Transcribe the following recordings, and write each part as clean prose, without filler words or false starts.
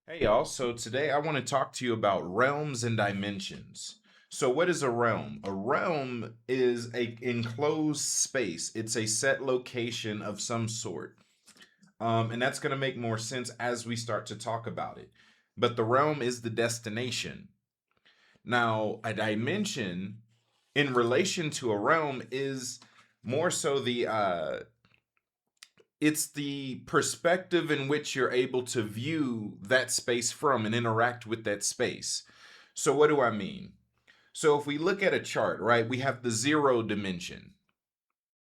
Hey y'all, so today I want to talk to you about realms and dimensions. So what is a realm? A realm is a enclosed space. It's a set location of some sort. And that's going to make more sense as we start to talk about it. But the realm is the destination. Now, a dimension in relation to a realm is more so it's the perspective in which you're able to view that space from and interact with that space. So, what do I mean? So, if we look at a chart, right, we have the zero dimension,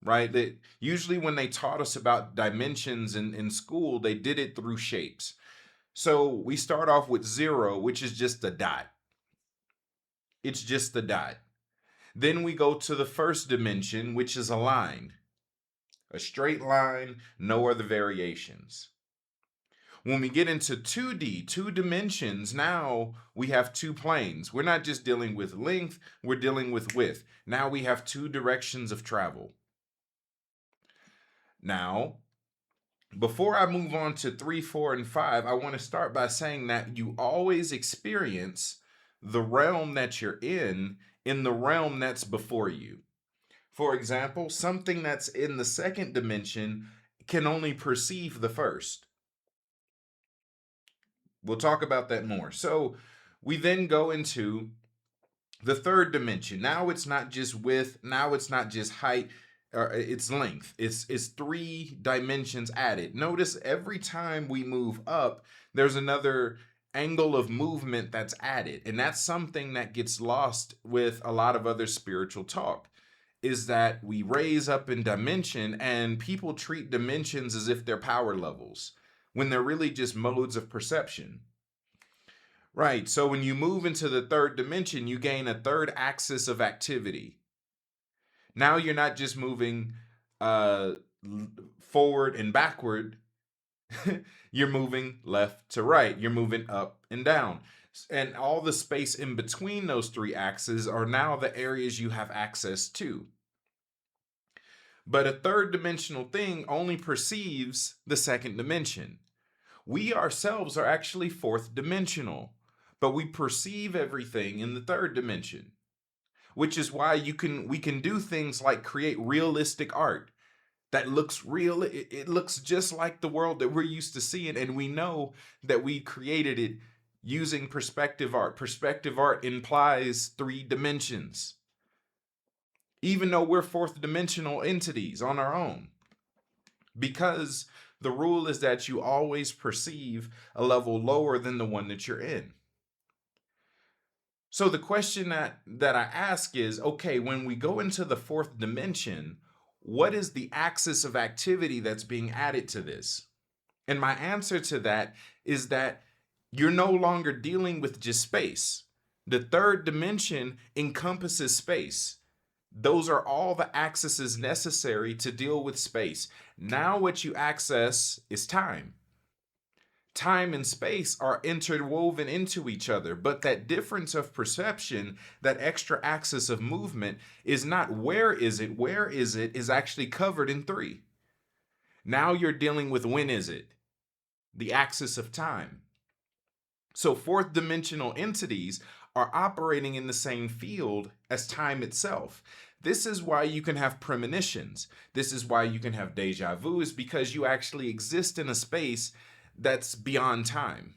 right? That usually when they taught us about dimensions in school, they did it through shapes. So, we start off with zero, which is just a dot. It's just the dot. Then we go to the first dimension, which is a line, a straight line, no other variations. When we get into 2D, two dimensions, now we have two planes. We're not just dealing with length, we're dealing with width. Now we have two directions of travel. Now, before I move on to 3, 4, and 5, I want to start by saying that you always experience the realm that you're in the realm that's before you. For example, something that's in the second dimension can only perceive the first. We'll talk about that more. So we then go into the third dimension. Now it's not just width, now it's not just height, it's length. It's three dimensions added. Notice every time we move up, there's another angle of movement that's added. And that's something that gets lost with a lot of other spiritual talk. Is that we raise up in dimension and people treat dimensions as if they're power levels when they're really just modes of perception. Right. So when you move into the third dimension, you gain a third axis of activity. Now you're not just moving uh, forward and backward, you're moving left to right, you're moving up and down. And all the space in between those three axes are now the areas you have access to. But a third dimensional thing only perceives the second dimension. We ourselves are actually fourth dimensional, but we perceive everything in the third dimension, which is why we can do things like create realistic art that looks real. It looks just like the world that we're used to seeing, and we know that we created it using perspective art. Perspective art implies three dimensions, even though we're fourth dimensional entities on our own, because the rule is that you always perceive a level lower than the one that you're in. So the question that I ask is, okay, when we go into the fourth dimension, what is the axis of activity that's being added to this? And my answer to that is that you're no longer dealing with just space. The third dimension encompasses space. Those are all the axes necessary to deal with space. Now what you access is time. Time and space are interwoven into each other, but that difference of perception, that extra axis of movement, is not where is it is actually covered in three. Now you're dealing with when is it, the axis of time. So fourth dimensional entities are operating in the same field as time itself. This is why you can have premonitions. This is why you can have deja vu, is because you actually exist in a space that's beyond time.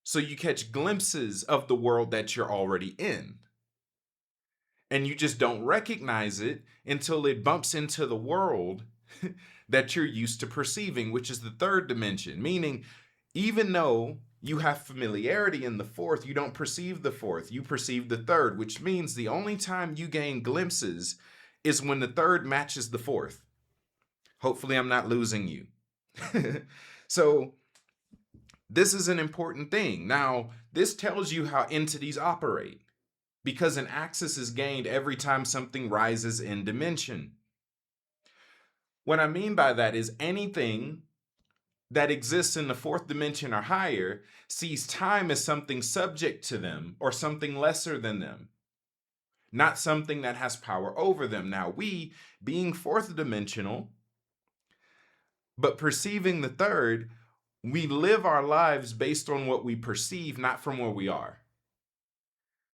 So you catch glimpses of the world that you're already in. And you just don't recognize it until it bumps into the world that you're used to perceiving, which is the third dimension. Meaning, even though you have familiarity in the fourth, you don't perceive the fourth, you perceive the third, which means the only time you gain glimpses is when the third matches the fourth. Hopefully, I'm not losing you. So, this is an important thing. Now, this tells you how entities operate because an axis is gained every time something rises in dimension. What I mean by that is anything that exists in the fourth dimension or higher sees time as something subject to them or something lesser than them, not something that has power over them. Now, we, being fourth dimensional, but perceiving the third, We live our lives based on what we perceive, not from where we are.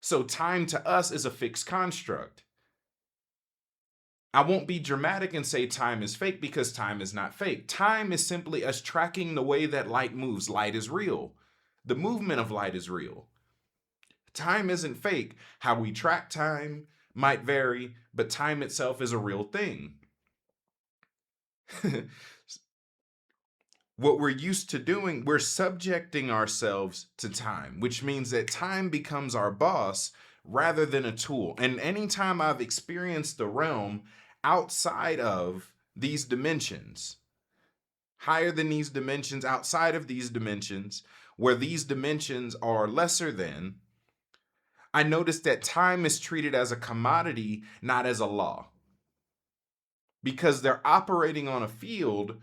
So time to us is a fixed construct. I won't be dramatic and say time is fake, because time is not fake. Time is simply us tracking the way that light moves. Light is real. The movement of light is real. Time isn't fake. How we track time might vary, but time itself is a real thing. What we're used to doing, we're subjecting ourselves to time, which means that time becomes our boss rather than a tool. And anytime I've experienced the realm outside of these dimensions, higher than these dimensions, outside of these dimensions, where these dimensions are lesser than, I noticed that time is treated as a commodity, not as a law. Because they're operating on a field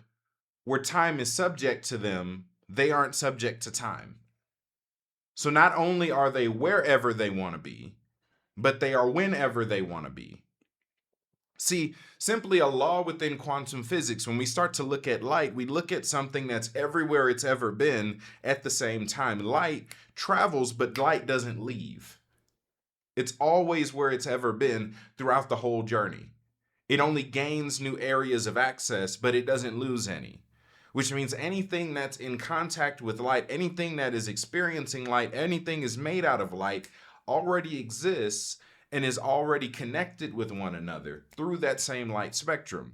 where time is subject to them, they aren't subject to time. So not only are they wherever they want to be, but they are whenever they want to be. See, simply a law within quantum physics, when we start to look at light, we look at something that's everywhere it's ever been at the same time. Light travels, but light doesn't leave. It's always where it's ever been throughout the whole journey. It only gains new areas of access, but it doesn't lose any. Which means anything that's in contact with light, anything that is experiencing light, anything is made out of light, already exists and is already connected with one another through that same light spectrum.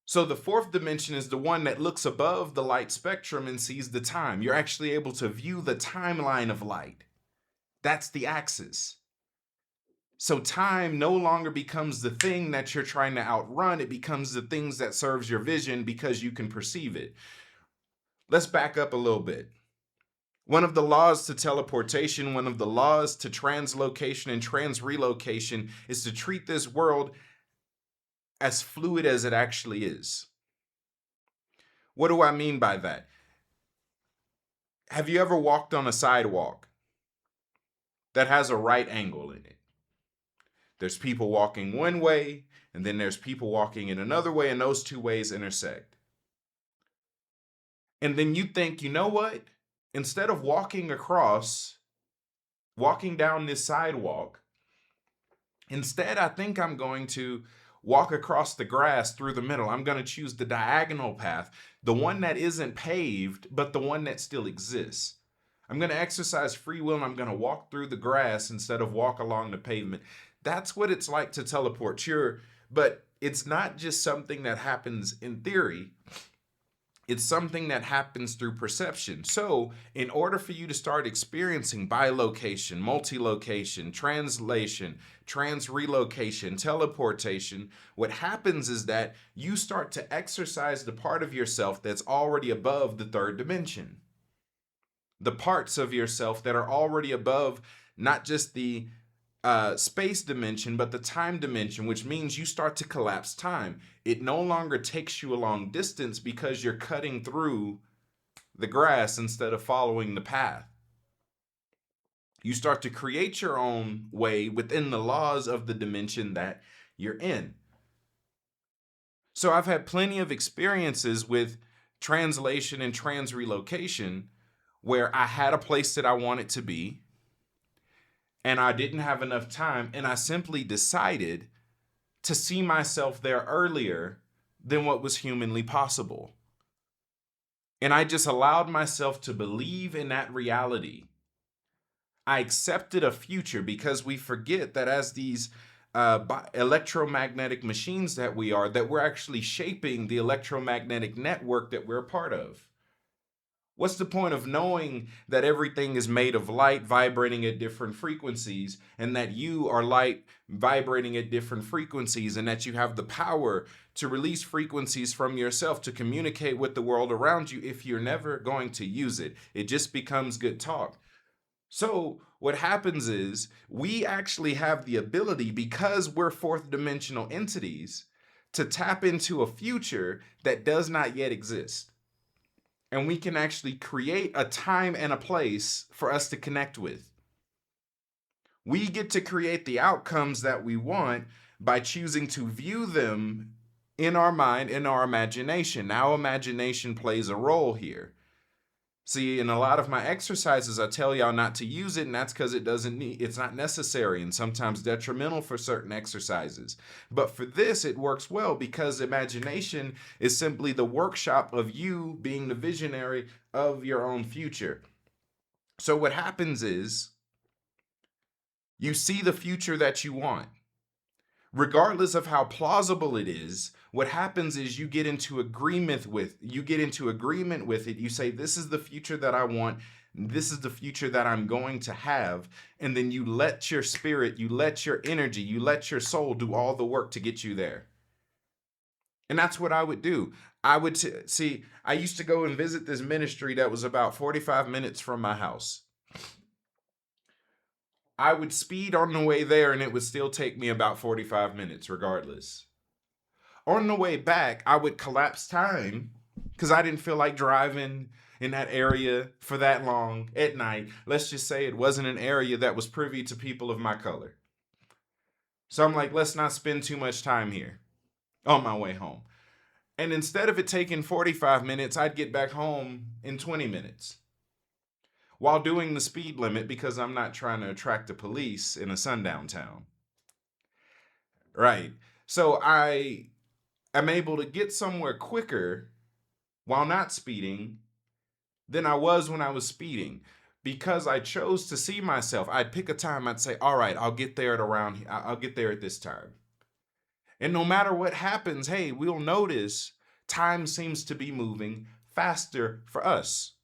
So the fourth dimension is the one that looks above the light spectrum and sees the time. You're actually able to view the timeline of light. That's the axis. So time no longer becomes the thing that you're trying to outrun. It becomes the things that serves your vision because you can perceive it. Let's back up a little bit. One of the laws to teleportation, one of the laws to translocation and transrelocation is to treat this world as fluid as it actually is. What do I mean by that? Have you ever walked on a sidewalk that has a right angle in it? There's people walking one way, and then there's people walking in another way, and those two ways intersect. And then you think, you know what? Instead of walking down this sidewalk, instead, I think I'm going to walk across the grass through the middle. I'm going to choose the diagonal path, the one that isn't paved, but the one that still exists. I'm going to exercise free will, and I'm going to walk through the grass instead of walk along the pavement. That's what it's like to teleport. Sure, but it's not just something that happens in theory. It's something that happens through perception. So, in order for you to start experiencing bilocation, multi-location, translation, transrelocation, teleportation, what happens is that you start to exercise the part of yourself that's already above the third dimension. The parts of yourself that are already above not just the space dimension, but the time dimension, which means you start to collapse time. It no longer takes you a long distance because you're cutting through the grass instead of following the path. You start to create your own way within the laws of the dimension that you're in. So I've had plenty of experiences with translation and transrelocation where I had a place that I wanted to be, and I didn't have enough time, and I simply decided to see myself there earlier than what was humanly possible. And I just allowed myself to believe in that reality. I accepted a future, because we forget that as these electromagnetic machines that we are, that we're actually shaping the electromagnetic network that we're a part of. What's the point of knowing that everything is made of light vibrating at different frequencies, and that you are light vibrating at different frequencies, and that you have the power to release frequencies from yourself to communicate with the world around you if you're never going to use it? It just becomes good talk. So what happens is we actually have the ability, because we're fourth dimensional entities, to tap into a future that does not yet exist. And we can actually create a time and a place for us to connect with. We get to create the outcomes that we want by choosing to view them in our mind, in our imagination. Now, imagination plays a role here. See, in a lot of my exercises, I tell y'all not to use it, and that's because it's not necessary and sometimes detrimental for certain exercises. But for this, it works well because imagination is simply the workshop of you being the visionary of your own future. So what happens is you see the future that you want. Regardless of how plausible it is, what happens is you get into agreement with it. You say, this is the future that I want. This is the future that I'm going to have. And then you let your spirit, you let your energy, you let your soul do all the work to get you there. And that's what I would do. I used to go and visit this ministry that was about 45 minutes from my house. I would speed on the way there and it would still take me about 45 minutes regardless. On the way back, I would collapse time because I didn't feel like driving in that area for that long at night. Let's just say it wasn't an area that was privy to people of my color. So I'm like, let's not spend too much time here on my way home. And instead of it taking 45 minutes, I'd get back home in 20 minutes. While doing the speed limit because I'm not trying to attract the police in a sundown town. Right. So I am able to get somewhere quicker while not speeding than I was when I was speeding because I chose to see myself. I'd pick a time. I'd say, all right, I'll get there I'll get there at this time. And no matter what happens, hey, we'll notice time seems to be moving faster for us.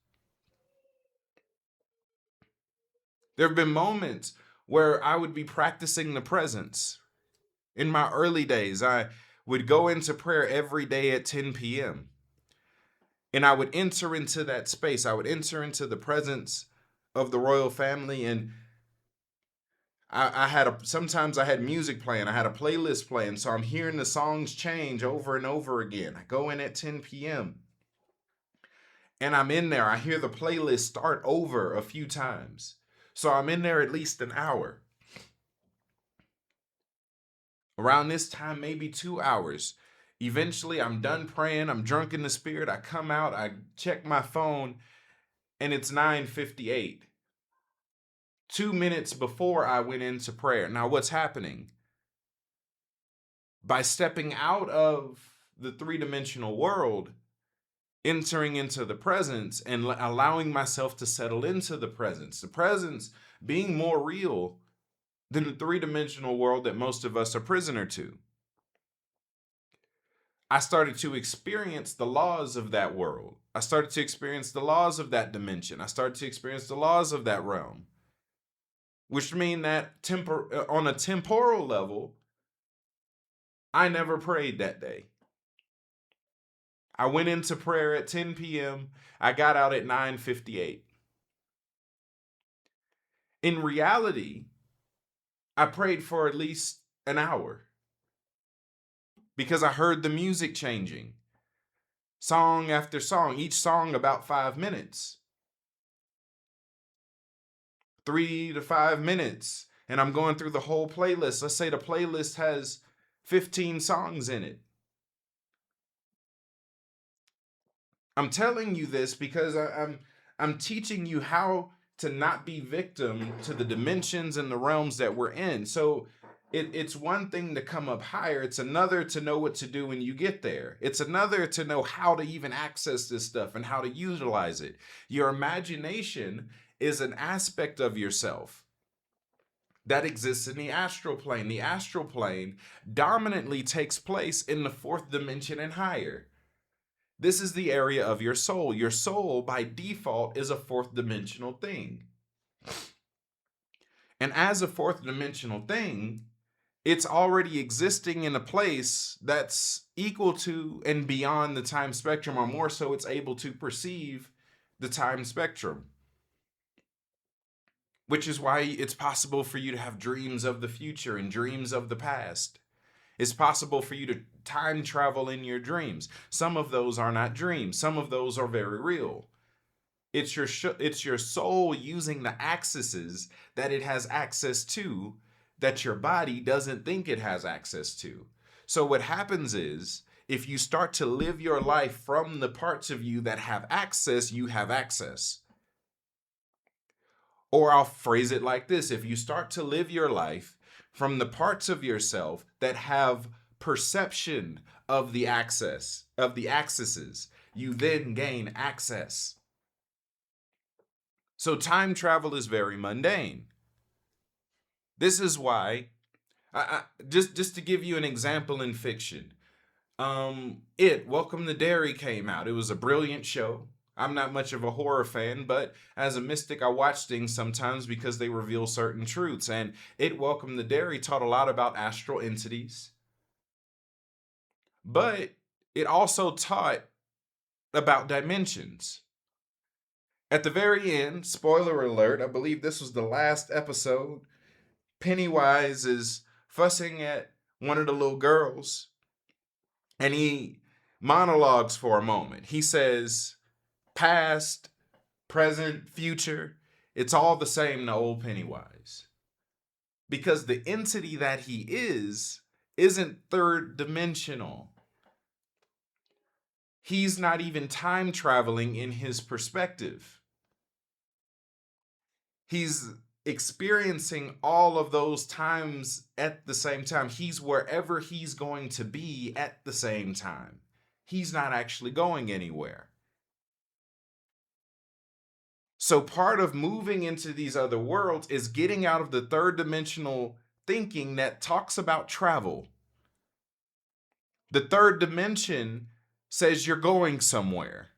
There have been moments where I would be practicing the presence. In my early days, I would go into prayer every day at 10 p.m. And I would enter into that space. I would enter into the presence of the royal family. And sometimes I had music playing. I had a playlist playing. So I'm hearing the songs change over and over again. I go in at 10 p.m. and I'm in there. I hear the playlist start over a few times. So I'm in there at least an hour. Around this time, maybe 2 hours. Eventually, I'm done praying. I'm drunk in the spirit. I come out. I check my phone, and it's 9:58. 2 minutes before I went into prayer. Now, what's happening? By stepping out of the three-dimensional world, entering into the presence and allowing myself to settle into the presence being more real than the three-dimensional world that most of us are prisoner to. I started to experience the laws of that world. I started to experience the laws of that dimension. I started to experience the laws of that realm, which mean that on a temporal level, I never prayed that day. I went into prayer at 10 p.m. I got out at 9:58. In reality, I prayed for at least an hour because I heard the music changing. Song after song, each song about 5 minutes. 3 to 5 minutes. And I'm going through the whole playlist. Let's say the playlist has 15 songs in it. I'm telling you this because I'm teaching you how to not be victim to the dimensions and the realms that we're in. So it's one thing to come up higher. It's another to know what to do when you get there. It's another to know how to even access this stuff and how to utilize it. Your imagination is an aspect of yourself that exists in the astral plane. The astral plane dominantly takes place in the fourth dimension and higher. This is the area of your soul. Your soul, by default, is a fourth dimensional thing. And as a fourth dimensional thing, it's already existing in a place that's equal to and beyond the time spectrum, or more so, it's able to perceive the time spectrum. Which is why it's possible for you to have dreams of the future and dreams of the past. It's possible for you to time travel in your dreams. Some of those are not dreams. Some of those are very real. It's your soul using the accesses that it has access to that your body doesn't think it has access to. So what happens is If you start to live your life from the parts of you that have access, you have access. Or I'll phrase it like this: if you start to live your life from the parts of yourself that have perception of the axes, you then gain access. So time travel is very mundane. This is why, just to give you an example in fiction, Welcome to Derry came out. It was a brilliant show. I'm not much of a horror fan, but as a mystic, I watch things sometimes because they reveal certain truths. And Welcome to Derry taught a lot about astral entities, but it also taught about dimensions. At the very end, spoiler alert, I believe this was the last episode, Pennywise is fussing at one of the little girls, and he monologues for a moment. He says, past, present, future, it's all the same to old Pennywise. Because the entity that he isn't third dimensional. He's not even time traveling in his perspective. He's experiencing all of those times at the same time. He's wherever he's going to be at the same time. He's not actually going anywhere. So part of moving into these other worlds is getting out of the third dimensional thinking that talks about travel. The third dimension says you're going somewhere,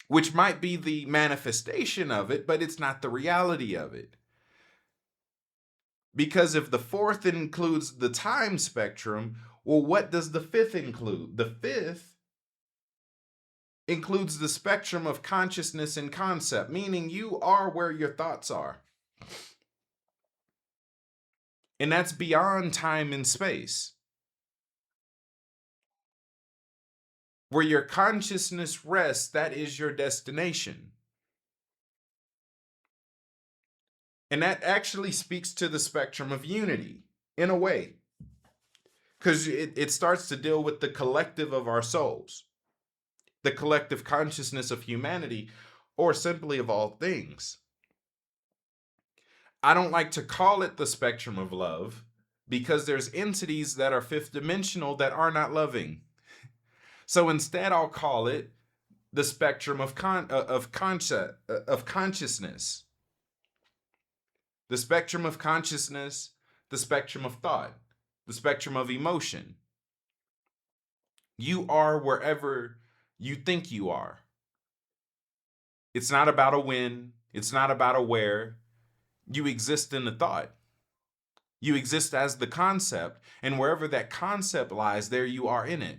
which might be the manifestation of it, but it's not the reality of it. Because if the fourth includes the time spectrum, well, what does the fifth include? The fifth includes the spectrum of consciousness and concept, meaning you are where your thoughts are. And that's beyond time and space. Where your consciousness rests, that is your destination. And that actually speaks to the spectrum of unity, in a way. Because it starts to deal with the collective of our souls, the collective consciousness of humanity, or simply of all things. I don't like to call it the spectrum of love, because there's entities that are fifth dimensional that are not loving. So instead, I'll call it the spectrum of consciousness. The spectrum of consciousness, the spectrum of thought, the spectrum of emotion. You are wherever you think you are. It's not about a when. It's not about a where. You exist in the thought. You exist as the concept, and wherever that concept lies, there you are in it.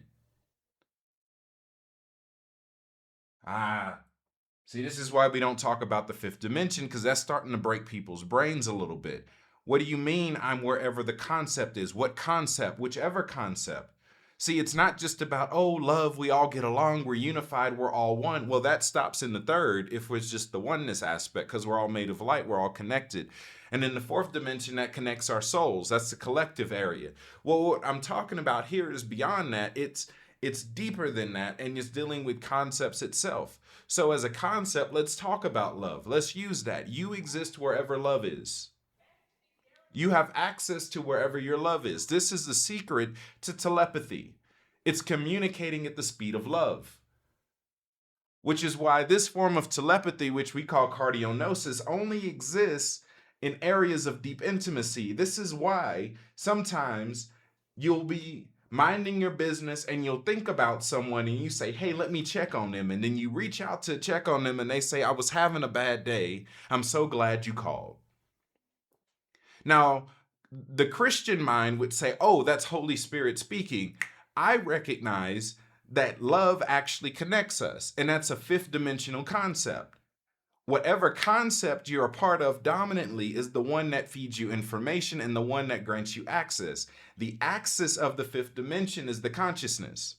See, this is why we don't talk about the fifth dimension, because that's starting to break people's brains a little bit. What do you mean I'm wherever the concept is? What concept? Whichever concept. See, it's not just about, oh, love, we all get along, we're unified, we're all one. Well, that stops in the third if it's just the oneness aspect, because we're all made of light, we're all connected. And in the fourth dimension, that connects our souls. That's the collective area. Well, what I'm talking about here is beyond that. It's deeper than that, and it's dealing with concepts itself. So as a concept, let's talk about love. Let's use that. You exist wherever love is. You have access to wherever your love is. This is the secret to telepathy. It's communicating at the speed of love. Which is why this form of telepathy, which we call cardionosis, only exists in areas of deep intimacy. This is why sometimes you'll be minding your business and you'll think about someone and you say, hey, let me check on them. And then you reach out to check on them and they say, I was having a bad day. I'm so glad you called. Now, the Christian mind would say, oh, that's Holy Spirit speaking. I recognize that love actually connects us, and that's a fifth dimensional concept. Whatever concept you're a part of dominantly is the one that feeds you information and the one that grants you access. The axis of the fifth dimension is the consciousness.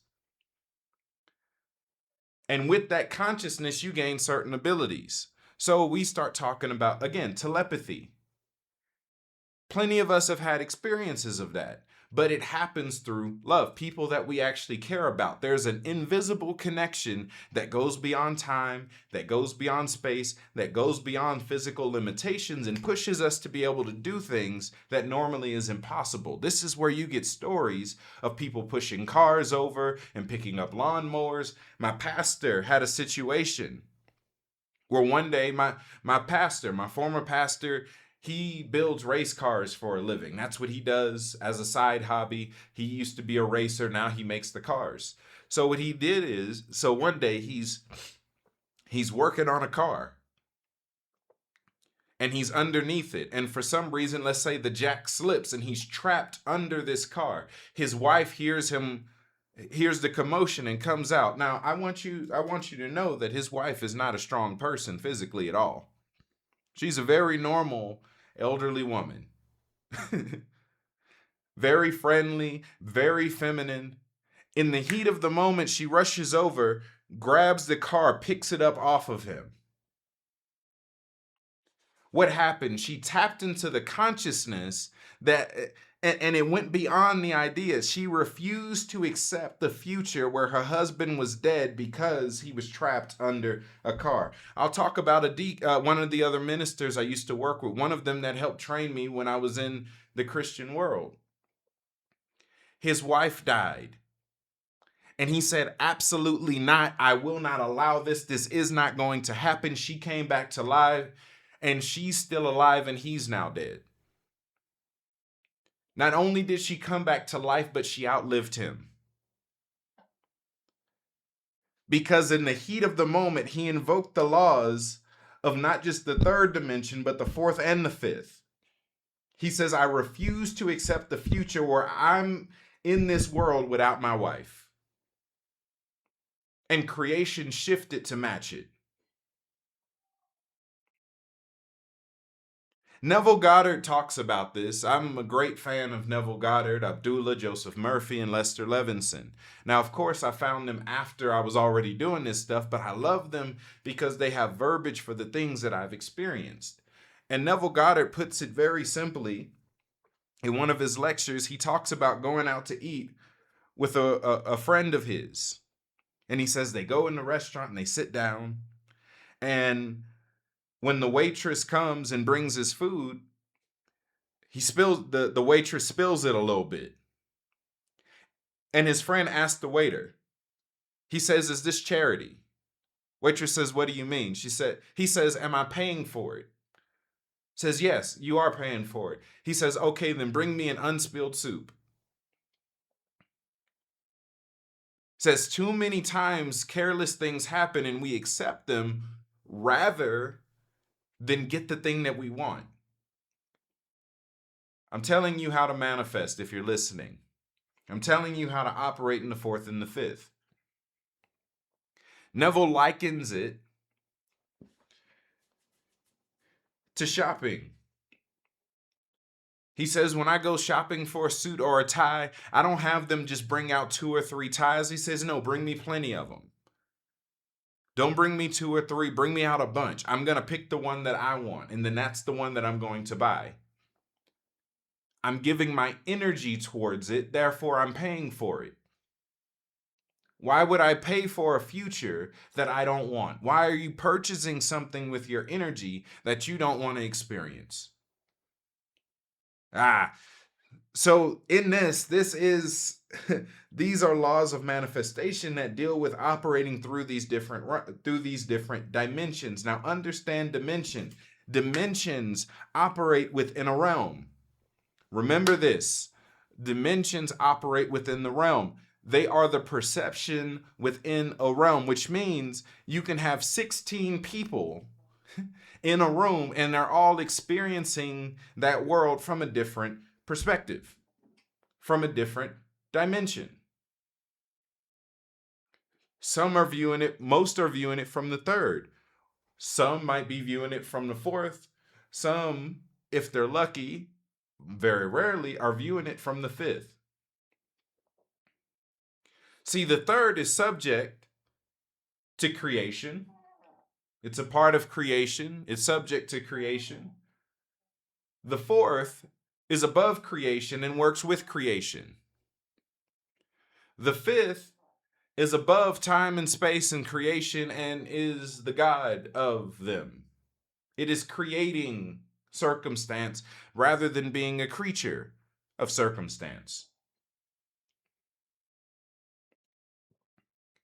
And with that consciousness, you gain certain abilities. So we start talking about, again, telepathy. Plenty of us have had experiences of that. but it happens through love, people that we actually care about. There's an invisible connection that goes beyond time, that goes beyond space, that goes beyond physical limitations and pushes us to be able to do things that normally is impossible. This is where you get stories of people pushing cars over and picking up lawnmowers. My pastor had a situation where one day my former pastor, he builds race cars for a living. That's what he does as a side hobby. He used to be a racer, now he makes the cars. So what he did is, so one day he's working on a car and he's underneath it, and for some reason, let's say the jack slips and he's trapped under this car. His wife hears the commotion and comes out. Now, I want you to know that his wife is not a strong person physically at all. She's a very normal elderly woman. Very friendly, very feminine. In the heat of the moment, she rushes over, grabs the car, picks it up off of him. What happened? She tapped into the consciousness that, and it went beyond the idea. She refused to accept the future where her husband was dead because he was trapped under a car. I'll talk about one of the other ministers I used to work with, one of them that helped train me when I was in the Christian world. His wife died. And he said, absolutely not. I will not allow this. This is not going to happen. She came back to life. And she's still alive and he's now dead. Not only did she come back to life, but she outlived him. Because in the heat of the moment, he invoked the laws of not just the third dimension, but the fourth and the fifth. He says, I refuse to accept the future where I'm in this world without my wife. And creation shifted to match it. Neville Goddard talks about this. I'm a great fan of Neville Goddard, Abdullah, Joseph Murphy, and Lester Levinson. Now, of course, I found them after I was already doing this stuff, but I love them because they have verbiage for the things that I've experienced. And Neville Goddard puts it very simply. In one of his lectures, he talks about going out to eat with a friend of his. And he says they go in the restaurant and they sit down, and when the waitress comes and brings his food, the waitress spills it a little bit. And his friend asks the waiter, he says, is this charity? Waitress says, what do you mean? He says, am I paying for it? Says, yes, you are paying for it. He says, okay, then bring me an unspilled soup. Says too many times careless things happen and we accept them rather than get the thing that we want. I'm telling you how to manifest if you're listening. I'm telling you how to operate in the fourth and the fifth. Neville likens it to shopping. He says, when I go shopping for a suit or a tie, I don't have them just bring out 2 or 3 ties. He says, no, bring me plenty of them. Don't bring me 2 or 3, bring me out a bunch. I'm going to pick the one that I want, and then that's the one that I'm going to buy. I'm giving my energy towards it, therefore I'm paying for it. Why would I pay for a future that I don't want? Why are you purchasing something with your energy that you don't want to experience? So in this is, these are laws of manifestation that deal with operating through these different dimensions. Now understand dimension. Dimensions operate within a realm. Remember this, dimensions operate within the realm. They are the perception within a realm, which means you can have 16 people in a room and they're all experiencing that world from a different perspective, from a different dimension. Most are viewing it from the third. Some might be viewing it from the fourth. Some, if they're lucky, very rarely are viewing it from the fifth. See, the third is subject to creation. It's a part of creation. It's subject to creation. The fourth is above creation and works with creation. The fifth is above time and space and creation and is the God of them. It is creating circumstance rather than being a creature of circumstance.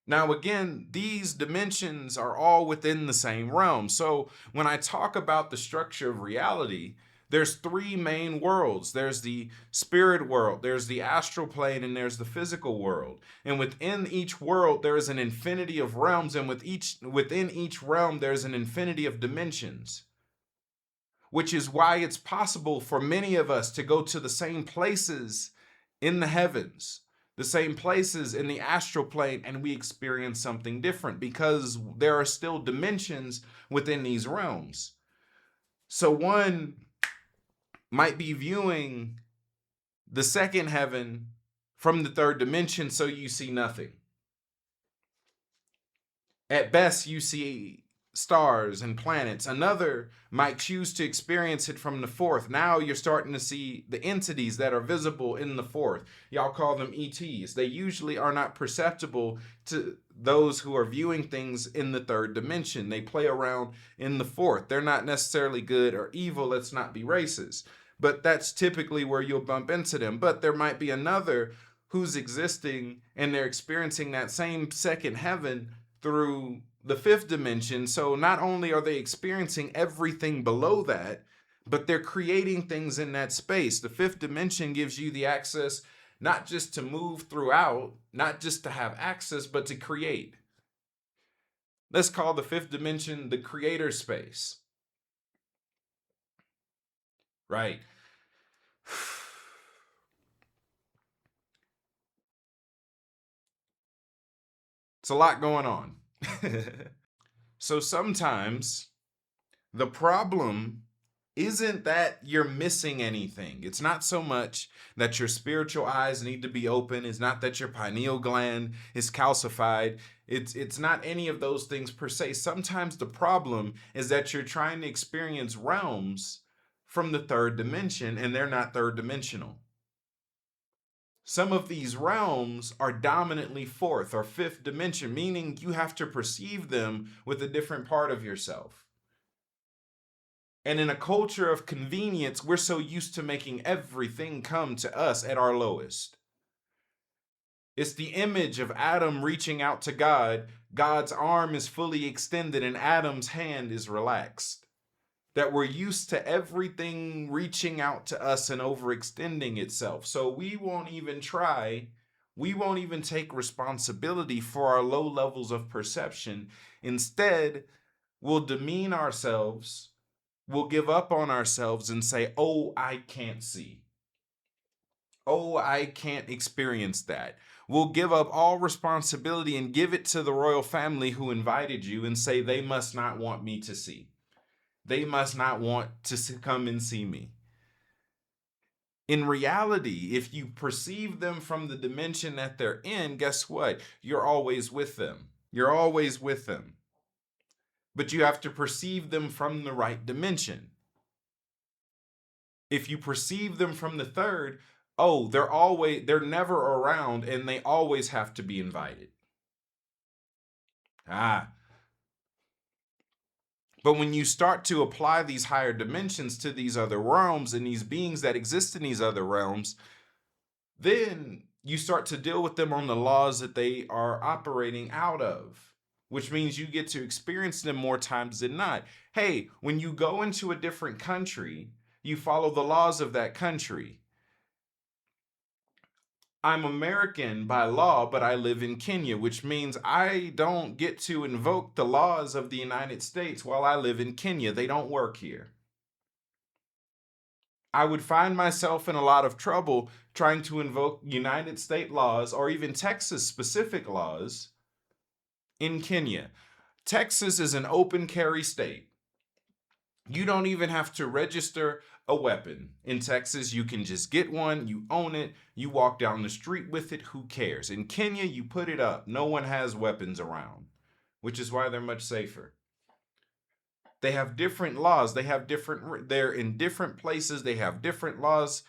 Now, again, these dimensions are all within the same realm. So when I talk about the structure of reality, there's three main worlds. There's the spirit world, there's the astral plane, and there's the physical world. And within each world, there is an infinity of realms, and within each realm, there's an infinity of dimensions, which is why it's possible for many of us to go to the same places in the heavens, the same places in the astral plane, and we experience something different because there are still dimensions within these realms. So one might be viewing the second heaven from the third dimension, so you see nothing. At best, you see stars and planets. Another might choose to experience it from the fourth. Now you're starting to see the entities that are visible in the fourth. Y'all call them ETs. They usually are not perceptible to those who are viewing things in the third dimension. They play around in the fourth. They're not necessarily good or evil. Let's not be racist. But that's typically where you'll bump into them. But there might be another who's existing and they're experiencing that same second heaven through the fifth dimension. So not only are they experiencing everything below that, but they're creating things in that space. The fifth dimension gives you the access not just to move throughout, not just to have access, but to create. Let's call the fifth dimension the creator space. Right. It's a lot going on. So sometimes the problem isn't that you're missing anything. It's not so much that your spiritual eyes need to be open. It's not that your pineal gland is calcified. It's not any of those things per se. Sometimes the problem is that you're trying to experience realms from the third dimension and they're not third dimensional. Some of these realms are dominantly fourth or fifth dimension, meaning you have to perceive them with a different part of yourself. And in a culture of convenience, we're so used to making everything come to us at our lowest. It's the image of Adam reaching out to God. God's arm is fully extended and Adam's hand is relaxed. That we're used to everything reaching out to us and overextending itself. So we won't even take responsibility for our low levels of perception. Instead, we'll demean ourselves, we'll give up on ourselves and say, oh, I can't see. Oh, I can't experience that. We'll give up all responsibility and give it to the royal family who invited you and say they must not want me to see. They must not want to come and see me. In reality, if you perceive them from the dimension that they're in, guess what? You're always with them. You're always with them. But you have to perceive them from the right dimension. If you perceive them from the third, oh, they're never around and they always have to be invited. But when you start to apply these higher dimensions to these other realms and these beings that exist in these other realms, then you start to deal with them on the laws that they are operating out of, which means you get to experience them more times than not. Hey, when you go into a different country, you follow the laws of that country. I'm American by law, but I live in Kenya, which means I don't get to invoke the laws of the United States while I live in Kenya. They don't work here. I would find myself in a lot of trouble trying to invoke United States laws or even Texas specific laws in Kenya. Texas is an open carry state. You don't even have to register a weapon. In Texas, you can just get one, you own it, you walk down the street with it, who cares? In Kenya, you put it up. No one has weapons around, which is why they're much safer. They have different laws. They're in different places. They have different laws.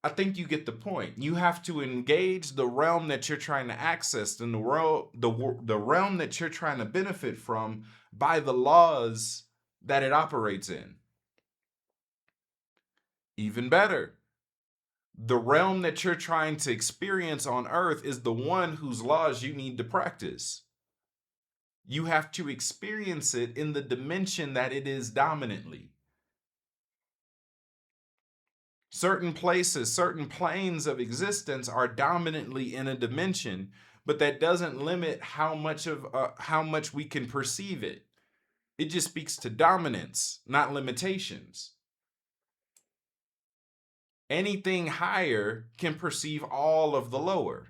I think you get the point. You have to engage the realm that you're trying to access and the realm that you're trying to benefit from by the laws that it operates in. Even better, the realm that you're trying to experience on earth is the one whose laws you need to practice. You have to experience it in the dimension that it is dominantly. Certain places, certain planes of existence are dominantly in a dimension, but that doesn't limit how much we can perceive it. It just speaks to dominance, not limitations. Anything higher can perceive all of the lower.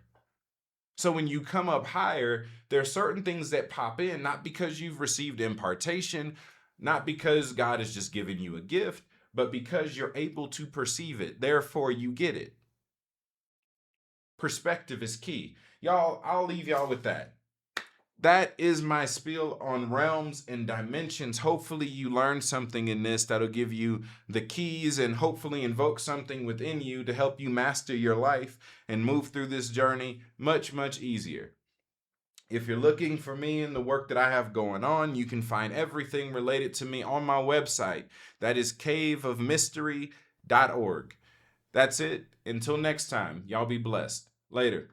So when you come up higher, there are certain things that pop in, not because you've received impartation, not because God has just given you a gift, but because you're able to perceive it. Therefore, you get it. Perspective is key. Y'all, I'll leave y'all with that. That is my spiel on realms and dimensions. Hopefully, you learned something in this that'll give you the keys and hopefully invoke something within you to help you master your life and move through this journey much, much easier. If you're looking for me and the work that I have going on, you can find everything related to me on my website. That is caveofmystery.org. That's it. Until next time, y'all be blessed. Later.